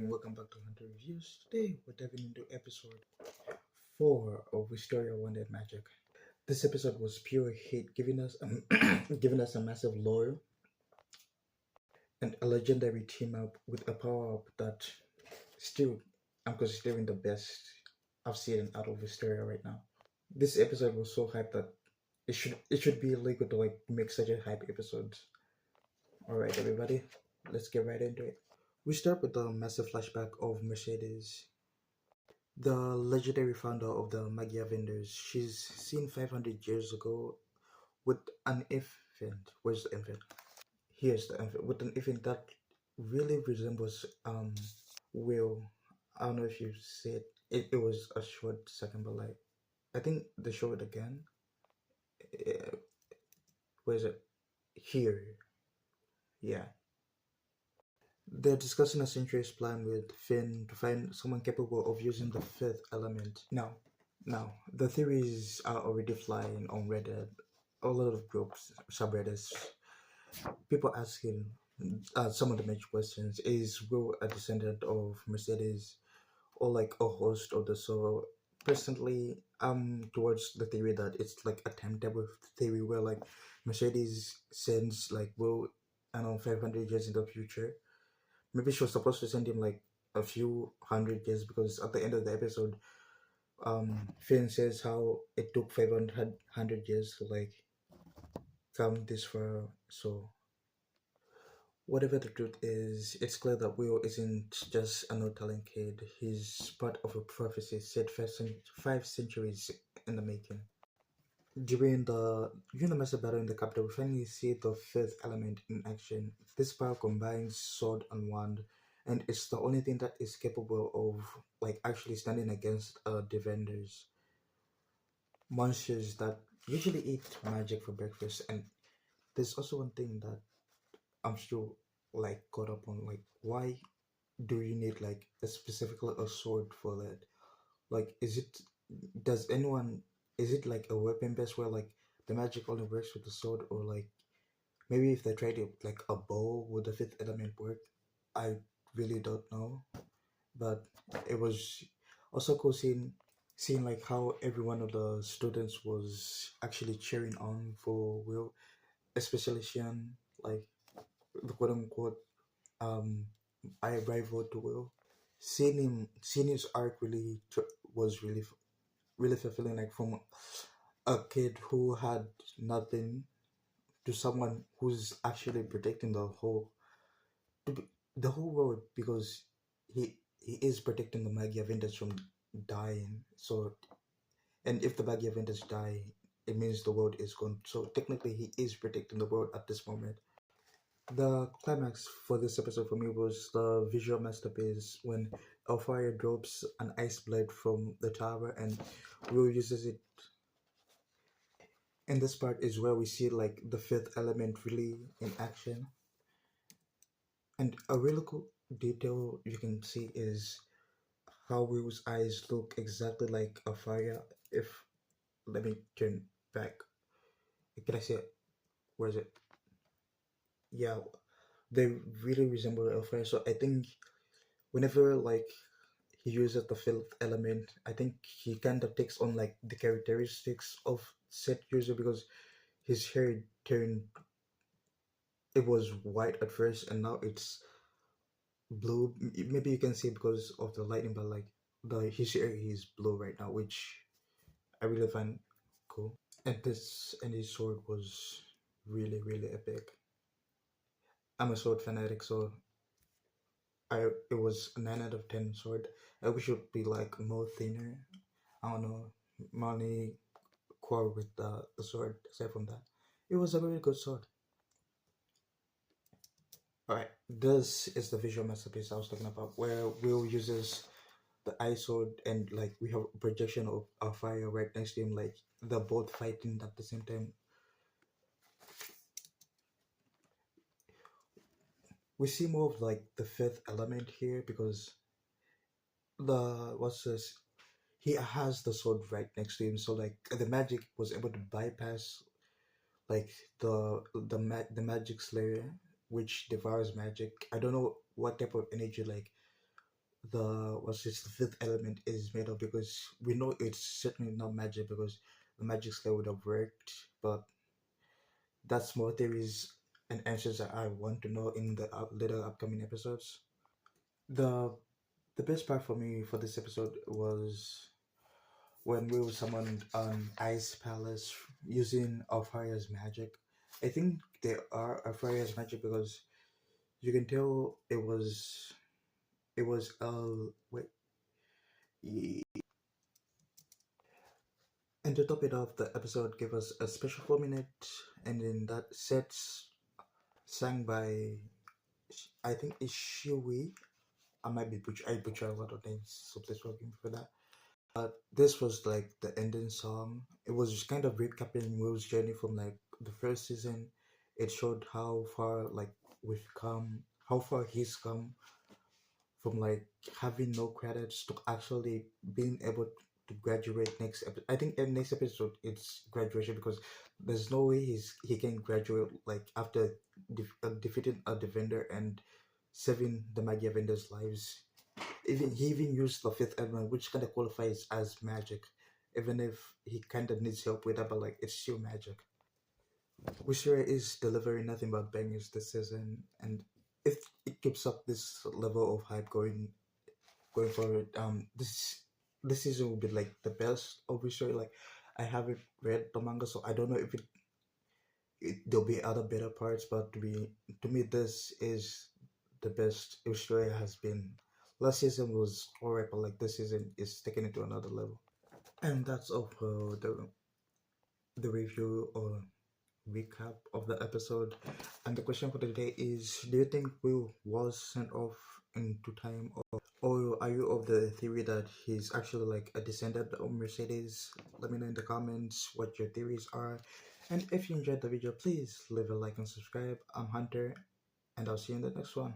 and welcome back to Hunter Reviews. Today we're diving into episode 4 of Wistoria Wonder Magic. This episode was pure hate, giving us giving us a massive lore and a legendary team up with a power up that still I'm considering the best I've seen out of Wistoria right now. This episode was so hyped that it should be illegal to make such a hype episode. Alright everybody, let's get right into it. We start with a massive flashback of Mercedes, the legendary founder of the Magia vendors. She's seen 500 years ago with an infant. Where's the infant? Here's the infant. With an infant that really resembles Will. I don't know if you see it. It was a short second, but I think they show it again. Uh, where is it? Here. Yeah. They're discussing a century's plan with Finn to find someone capable of using the fifth element. Now, the theories are already flying on Reddit. A lot of groups, subreddits, people asking some of the major questions. Is Will a descendant of Mercedes or like a host of the soul? Personally, I'm towards the theory that it's like a timetable theory where like Mercedes sends like Will, I don't know, 500 years in the future. Maybe she was supposed to send him like a few hundred years because at the end of the episode, Finn says how it took 500 years to like come this far. So whatever the truth is, it's clear that Will isn't just a no-talent kid. He's part of a prophecy set 5 centuries in the making. During the massive battle in the capital, we finally see the fifth element in action. This power combines sword and wand, and it's the only thing that is capable of like actually standing against defenders, monsters that usually eat magic for breakfast. And there's also one thing that I'm still like caught up on, like why do you need like a specifically a sword for that? Like, does anyone, is it like a weapon based where like the magic only works with the sword, or like maybe if they tried it like a bow, would the fifth element work? I really don't know, but it was also cool seeing like how every one of the students was actually cheering on for Will, especially Xian, like the quote unquote um I rival to Will. Seeing his arc was really fulfilling, like from a kid who had nothing to someone who's actually protecting to be- the whole world, because he is protecting the Magia Vendors from dying. So, and if the Magia Vendors die, it means the world is gone. So technically, he is protecting the world at this moment. The climax for this episode for me was the visual masterpiece when Elfire drops an ice blade from the tower and Will uses it. And this part is where we see like the fifth element really in action. And a really cool detail you can see is how Will's eyes look exactly like a fire. If let me turn back. Can I see it? Where is it? Yeah, they really resemble a fire. So I think whenever like he uses the fifth element, I think he kind of takes on like the characteristics of said user, because his hair turned, it was white at first and now it's blue. Maybe you can see because of the lighting, but like the his hair is blue right now, which I really find cool. And his sword was really epic. I'm a sword fanatic, so it was a 9 out of 10 sword. I wish it would be like more thinner. I don't know, money quarrel with the sword. Aside from that, it was a very good sword. Alright, this is the visual masterpiece I was talking about, where Will uses the ice sword and like we have a projection of a fire right next to him, like they're both fighting at the same time. We see more of like the fifth element here because the what's this? He has the sword right next to him, so like the magic was able to bypass like the magic slayer, which devours magic. I don't know what type of energy like the what's this the fifth element is made of, because we know it's certainly not magic, because the magic spell would have worked. But that's more theories and answers that I want to know in the later upcoming episodes. The the best part for me for this episode was when we were summoned on Ice Palace using Alfaria's magic. I think they are Alfaria's magic because you can tell it was wait, and to top it off, the episode gave us a special 4 minute, and then that sets sang by I think it's Shiwi. I might be butcher a lot of names, so please forgive me for that. But this was like the ending song. It was just kind of recapping Will's journey from like the first season. It showed how far like we've come, how far he's come from like having no credits to actually being able to graduate next episode. I think in next episode it's graduation, because there's no way he can graduate like after defeating a defender and saving the Magia vendors' lives. Even he even used the fifth element, which kind of qualifies as magic, even if he kind of needs help with that. But like it's still magic. Wistoria is delivering nothing but bangers this season, and if it keeps up this level of hype going forward, this season will be like the best of Wistoria. Like I haven't read the manga, so I don't know if there'll be other better parts, but to me this is the best Wistoria has been. Last season was alright, but like this season is taking it to another level. And that's all for the review or recap of the episode. And the question for today is: do you think Will was sent off into time, or are you of the theory that he's actually like a descendant of Mercedes? Let me know in the comments what your theories are. And if you enjoyed the video, please leave a like and subscribe. I'm Hunter, and I'll see you in the next one.